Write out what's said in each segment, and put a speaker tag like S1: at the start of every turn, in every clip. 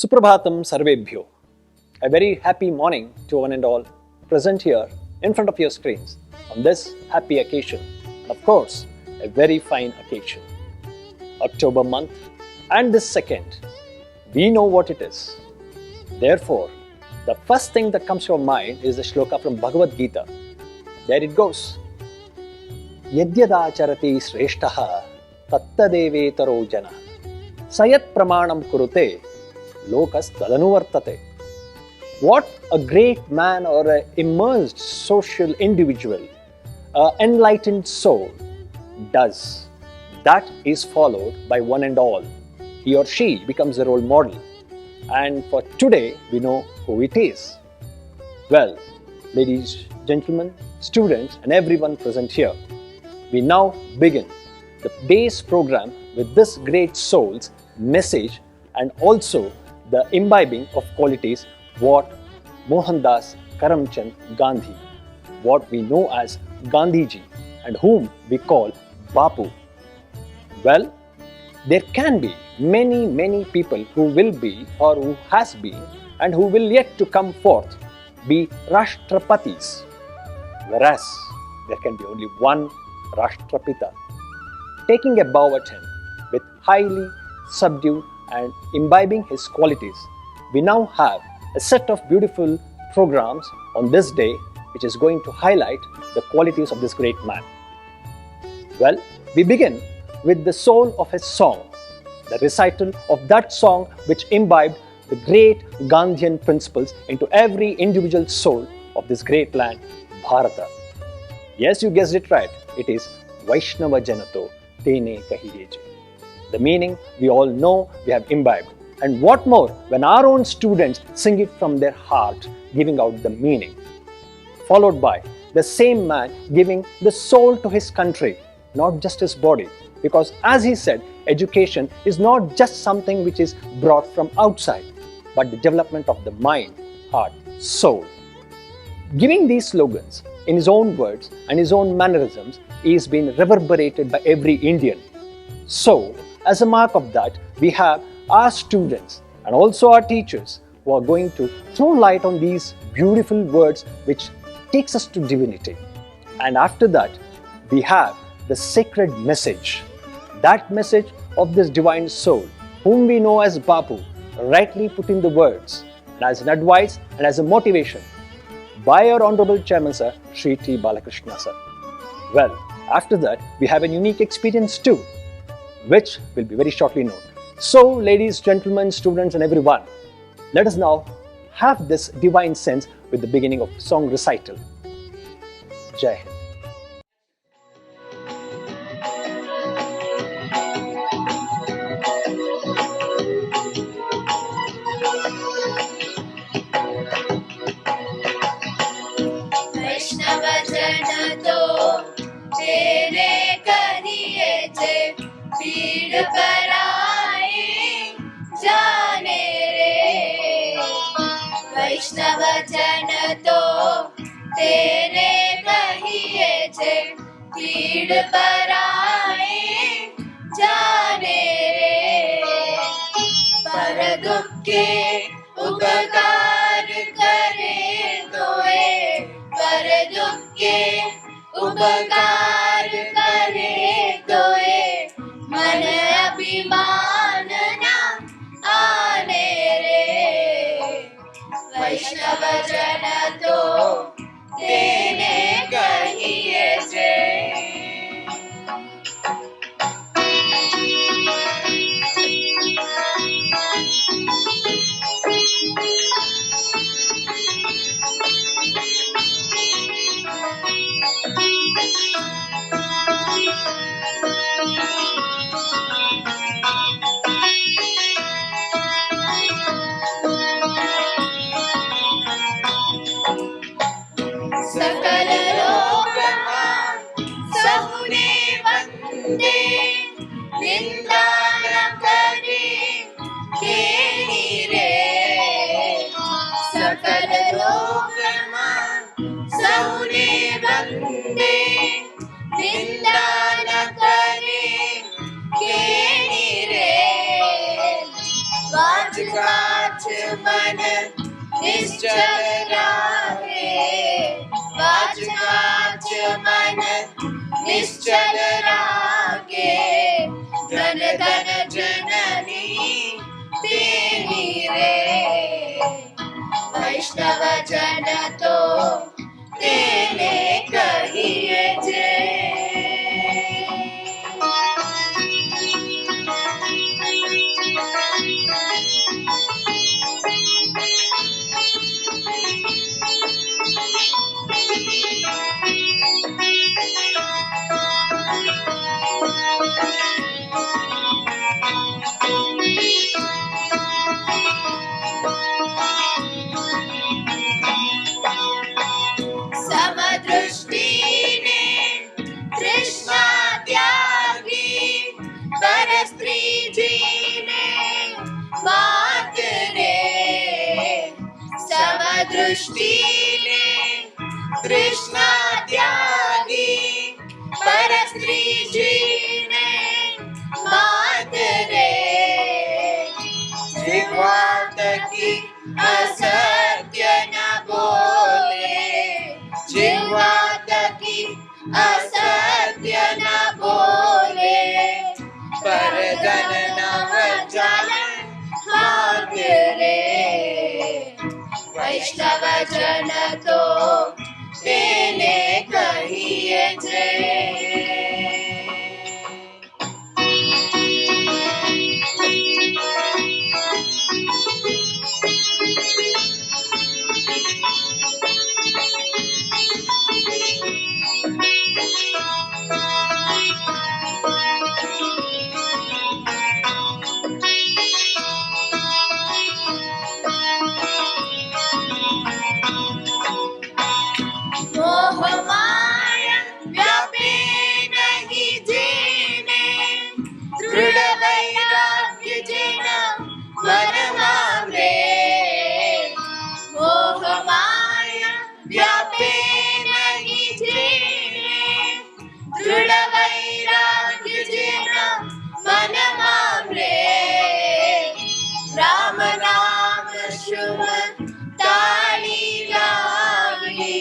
S1: Suprabhatam Sarvebhyo. A very happy morning to one and all present here in front of your screens on this happy occasion. And of course, a very fine occasion. October month and this second, we know what it is. Therefore, the first thing that comes to your mind is the shloka from Bhagavad Gita. There it goes. Yadyadacharati shreshtaha tattadevetaro jana sayat pramanam kurute lokas tadanuvartate. What a great man or an immersed social individual, an enlightened soul does, that is followed by one and all. He or she becomes a role model. And for today, we know who it is. Well, ladies, gentlemen, students and everyone present here, we now begin the day's program with this great soul's message and also the imbibing of qualities what Mohandas Karamchand Gandhi, what we know as Gandhiji, and whom we call Bapu. Well, there can be many people who will be or who has been and who will yet to come forth be Rashtrapatis, whereas there can be only one Rashtrapita. Taking a bow at him with highly subdued and imbibing his qualities, we now have a set of beautiful programs on this day which is going to highlight the qualities of this great man. Well, we begin with the soul of his song, the recital of that song which imbibed the great Gandhian principles into every individual soul of this great land, Bharata. Yes, you guessed it right. It is Vaishnava Janato Tene Kahiyeje. The meaning we all know, we have imbibed. And what more when our own students sing it from their heart, giving out the meaning. Followed by the same man giving the soul to his country, not just his body. Because as he said, education is not just something which is brought from outside, but the development of the mind, heart, soul. Giving these slogans in his own words and his own mannerisms is being reverberated by every Indian. So, as a mark of that, we have our students and also our teachers who are going to throw light on these beautiful words which takes us to divinity. And after that, we have the sacred message. That message of this divine soul, whom we know as Bapu, rightly put in the words and as an advice and as a motivation by our Honorable Chairman Sir, Shri T. Balakrishna Sir. Well, after that, we have a unique experience too, which will be very shortly known. So, ladies, gentlemen, students and everyone, let us now have this divine sense with the beginning of song recital. Jai Hind.
S2: पीड़ पराई जाने रे वैष्णव जन तो तेरे कहिए छे पीड़ पराई के उपकार करे तोए, पर दुख के उपकार करे तोए, मन अभिमान ना आने रे। वैष्णव जन तो तेने कहिए जय। सकल लोकमा सहुने वंदे, निंदा न करे केनी रे। सकल लोकमा सहुने वंदे, निंदा न करे केनी रे। वाच काच मन निश्चल राखे, वाच काच मन निश्चल राखे, धन धन जननी तेरी रे। वैष्णव जन तो तेने कहिए जय। समदृष्टि ने तृष्णा त्यागी, पर स्त्री जी ने मात रे। समदृष्टि ने तृष्णा त्यागी, पर स्त्री जी ने मात रे। जिह्वा तकी असत्य न बोले, जिह्वा तकी असत्य न बोले, पर धन नव जालन भाग रे। वैष्णव जन तो तेने कहिए जय। मोह माया व्यापे नहीं जेने, दृढ़ वैराग्य जिन मन मामले। मोह माया व्यापे नहीं जेने, दृढ़ वैराग्य जिन मन मामले। राम नाम शुभ ताली लागी,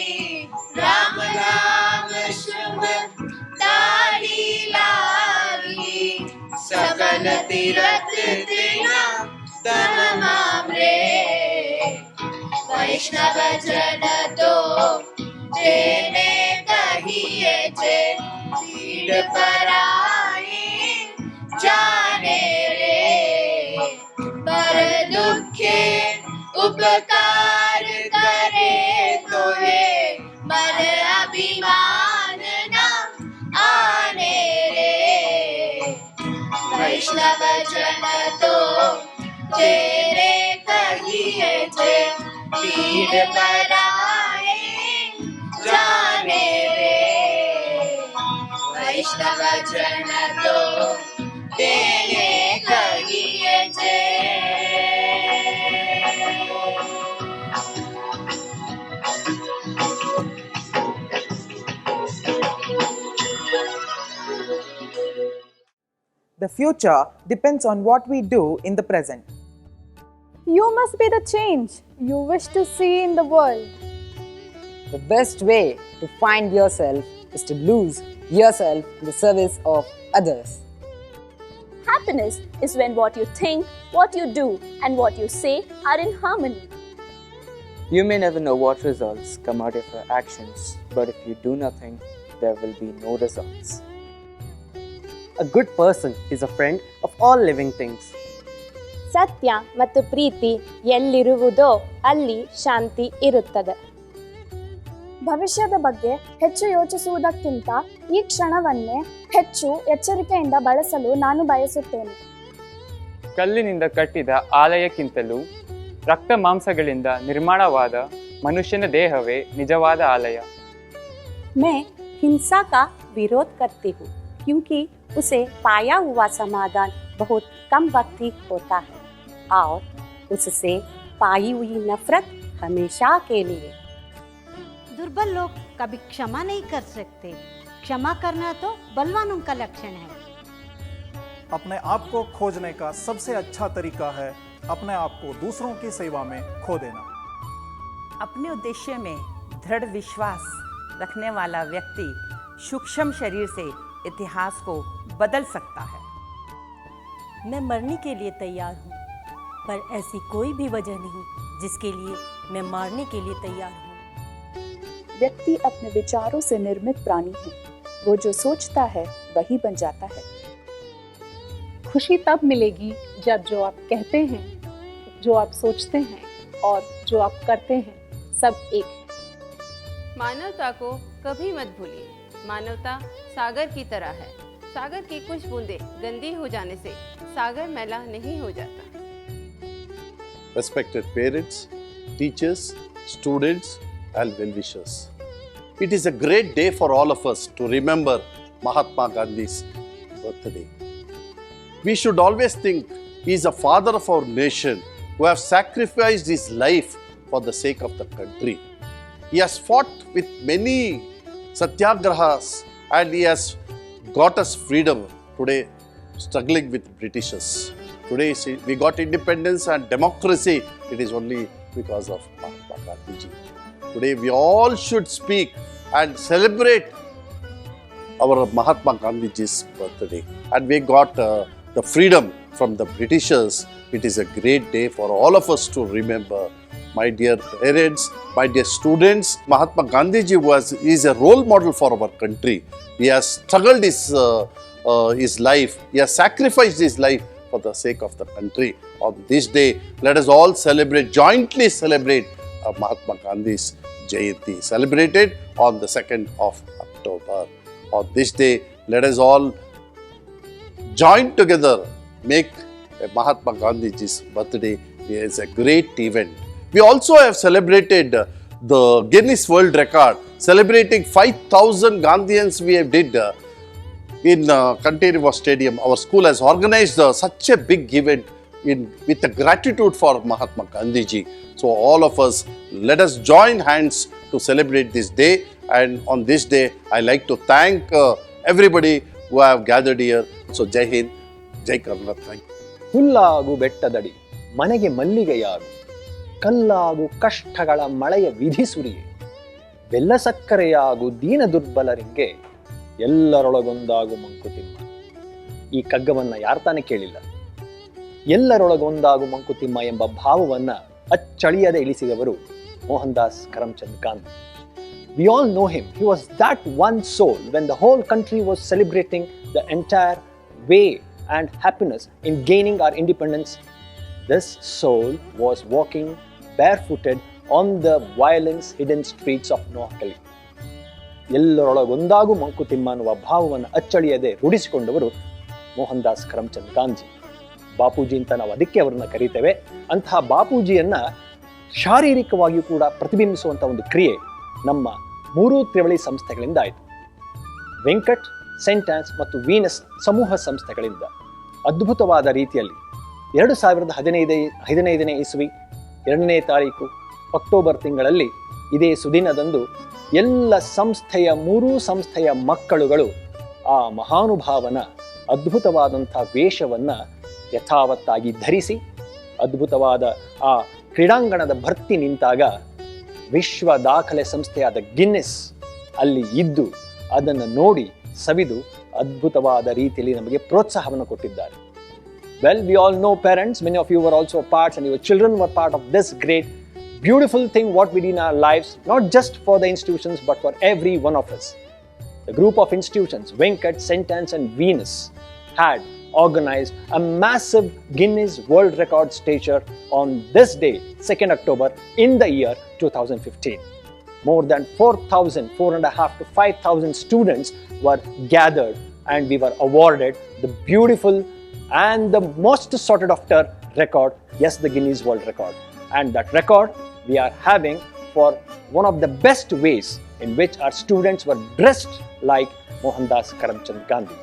S2: राम नाम शुभ ताली लागी, सकल तीरथ तिना तन मामरे। वैष्णव जन तो तेने कहिए जय। पीड़ पराई जाने रे, पर दुखे उपकार करे तोहे, मन अभिमान ना आने रे। वैष्णव जन तो तेरे कहिए जय। पीड़ पराए जाने रे, वैष्णव जन तो तेरे कहिए जय।
S3: The future depends on what we do in the present. You must be the change you wish to see in the world.
S4: The best way to find yourself is to lose yourself in the service of others.
S5: Happiness is when what you think, what you do, and what you say are in harmony.
S6: You may never know what results come out of your actions, but if you do nothing, there will be no results.
S7: A good person is a friend of all living things.
S8: ಸತ್ಯ ಮತ್ತು ಪ್ರೀತಿ ಎಲ್ಲಿರುವುದೋ ಅಲ್ಲಿ ಶಾಂತಿ ಇರುತ್ತದೆ.
S3: ಭವಿಷ್ಯದ ಬಗ್ಗೆ ಹೆಚ್ಚು ಯೋಚಿಸುವುದಕ್ಕಿಂತ ಈ ಕ್ಷಣವನ್ನೇ ಹೆಚ್ಚು ಎಚ್ಚರಿಕೆಯಿಂದ ಬಳಸಲು ನಾನು ಬಯಸುತ್ತೇನೆ.
S6: ಕಲ್ಲಿನಿಂದ ಕಟ್ಟಿದ ಆಲಯಕ್ಕಿಂತಲೂ ರಕ್ತ ಮಾಂಸಗಳಿಂದ ನಿರ್ಮಾಣವಾದ ಮನುಷ್ಯನ ದೇಹವೇ ನಿಜವಾದ ಆಲಯ.
S8: मैं हिंसा का विरोध करती हूँ क्योंकि उसे पाया हुआ समाधान बहुत कम वक्त ही होता है और उससे पाई हुई नफरत हमेशा के लिए.
S9: दुर्बल लोग कभी क्षमा नहीं कर सकते. क्षमा करना तो बलवानों का लक्षण है.
S10: अपने आप को खोजने का सबसे अच्छा तरीका है अपने आप को दूसरों की सेवा में खो देना.
S11: अपने उद्देश्य में दृढ़ विश्वास रखने वाला व्यक्ति सूक्ष्म शरीर से इतिहास को बदल सकता है.
S12: मैं मरने के लिए तैयार हूँ, पर ऐसी कोई भी वजह नहीं जिसके लिए मैं मारने के लिए तैयार हूँ.
S3: व्यक्ति अपने विचारों से निर्मित प्राणी है. वो जो सोचता है वही बन जाता है. खुशी तब मिलेगी जब जो आप कहते हैं, जो आप सोचते हैं और जो आप करते हैं सब एक है.
S2: मानवता को कभी मत भूलिए. मानवता सागर की तरह है. सागर की कुछ बूंदें गंदी हो जाने से सागर मैला नहीं हो जाता.
S13: Respected parents, teachers, students and well-wishers. It is a great day for all of us to remember Mahatma Gandhi's birthday. We should always think he is a father of our nation who has sacrificed his life for the sake of the country. He has fought with many satyagrahas and he has got us freedom today, struggling with Britishers. Today we got independence and democracy. It is only because of Mahatma Gandhi ji. Today we all should speak and celebrate our Mahatma Gandhi ji's birthday. And we got the freedom from the Britishers. It is a great day for all of us to remember. My dear parents, my dear students, Mahatma Gandhi ji is a role model for our country. He has struggled his life. He has sacrificed his life for the sake of the country. On this day, let us all jointly celebrate Mahatma Gandhi's Jayanti, celebrated on the 2nd of October. On this day, let us all join together, make Mahatma Gandhi ji's birthday is a great event. We also have celebrated the Guinness World Record, celebrating 5,000 Gandhians we have did in Kanteriva Stadium. Our school has organized such a big event with a gratitude for Mahatma Gandhi ji. So all of us, let us join hands to celebrate this day. And on this day, I like to thank everybody who have gathered here. So Jai Hind, Jai Karnataka. Thank you.
S1: ಹುಲ್ಲಾಗು ಬೆಟ್ಟದಡಿ ಮನೆಗೆ ಮಲ್ಲಿಗೆಯಾಗು, ಕಲ್ಲಾಗು ಕಷ್ಟಗಳ ಮಳೆಯ ವಿಧಿ ಸುರಿಯೆ, ಬೆಲ್ಲ ಸಕ್ಕರೆಯಾಗು ದೀನ ದುರ್ಬಲರಿಗೆ, ಎಲ್ಲರೊಳಗೊಂದಾಗು ಮಂಕುತಿಮ್ಮ. ಈ ಕಗ್ಗವನ್ನ ಯಾರು ತಾನೇ ಕೇಳಿಲ್ಲ. ಎಲ್ಲರೊಳಗೊಂದಾಗು ಮಂಕುತಿಮ್ಮ ಎಂಬ ಭಾವವನ್ನ ಅಚ್ಚಳಿಯದೆ ಇಳಿಸಿದವರು Mohan Das Karamchand Gandhi. We all know him. He was that one soul when the whole country was celebrating the entire way and happiness in gaining our independence. This soul was walking barefooted on the violence-hidden streets of Noakhali. ಎಲ್ಲರೊಳಗೊಂದಾಗು Mankutimma ಅನ್ನುವ ಭಾವವನ್ನು ಅಚ್ಚಳಿಯದೆ ರೂಢಿಸಿಕೊಂಡವರು ಮೋಹನ್ ದಾಸ್ ಕರಮ್ಚಂದ್ ಗಾಂಧಿ. ಬಾಪೂಜಿ ಅಂತ ನಾವು ಅದಕ್ಕೆ ಅವರನ್ನ ಕರೀತೇವೆ. ಅಂತಹ ಬಾಪೂಜಿಯನ್ನ ಶಾರೀರಿಕವಾಗಿಯೂ ಕೂಡ ಪ್ರತಿಬಿಂಬಿಸುವಂಥ ಒಂದು ಕ್ರಿಯೆ ನಮ್ಮ ಮೂರೂ ತ್ರಿವಳಿ ಸಂಸ್ಥೆಗಳಿಂದ ಆಯಿತು. ವೆಂಕಟ್, ಸೆಂಟ್ ಆನ್ಸ್ ಮತ್ತು ವೀನಸ್ ಸಮೂಹ ಸಂಸ್ಥೆಗಳಿಂದ ಅದ್ಭುತವಾದ ರೀತಿಯಲ್ಲಿ 2015ನೇ ಇಸ್ವಿ 2ನೇ ತಾರೀಕು ಅಕ್ಟೋಬರ್ ತಿಂಗಳಲ್ಲಿ ಇದೇ ಸುದಿನದಂದು ಎಲ್ಲ ಮೂರೂ ಸಂಸ್ಥೆಯ ಮಕ್ಕಳುಗಳು ಆ ಮಹಾನುಭಾವನ ಅದ್ಭುತವಾದಂಥ ವೇಷವನ್ನು ಯಥಾವತ್ತಾಗಿ ಧರಿಸಿ ಅದ್ಭುತವಾದ ಆ ಕ್ರೀಡಾಂಗಣದ ಭರ್ತಿ ನಿಂತಾಗ ವಿಶ್ವ ದಾಖಲೆ ಸಂಸ್ಥೆಯಾದ ಗಿನ್ನೆಸ್ ಅಲ್ಲಿ ಇದ್ದು ಅದನ್ನು ನೋಡಿ ಸವಿದು ಅದ್ಭುತವಾದ ರೀತಿಯಲ್ಲಿ ನಮಗೆ ಪ್ರೋತ್ಸಾಹವನ್ನು ಕೊಟ್ಟಿದ್ದಾರೆ. Well, we all know parents, many of you were also parts and your children were part of this great, beautiful thing what we did in our lives, not just for the institutions but for every one of us. The group of institutions, Venkat, Sentence and Venus, had organized a massive Guinness World Record stature on this day, 2nd October, in the year 2015. More than 4,500 to 5,000 students were gathered and we were awarded the beautiful and the most sought after record, yes, the Guinness World Record. And that record we are having for one of the best ways in which our students were dressed like Mohandas Karamchand Gandhi.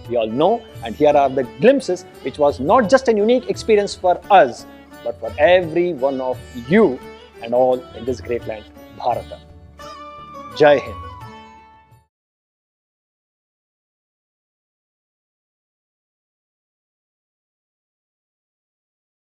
S1: We all know, and here are the glimpses, which was not just a unique experience for us, but for every one of you and all in this great land, Bharata. Jai Hind.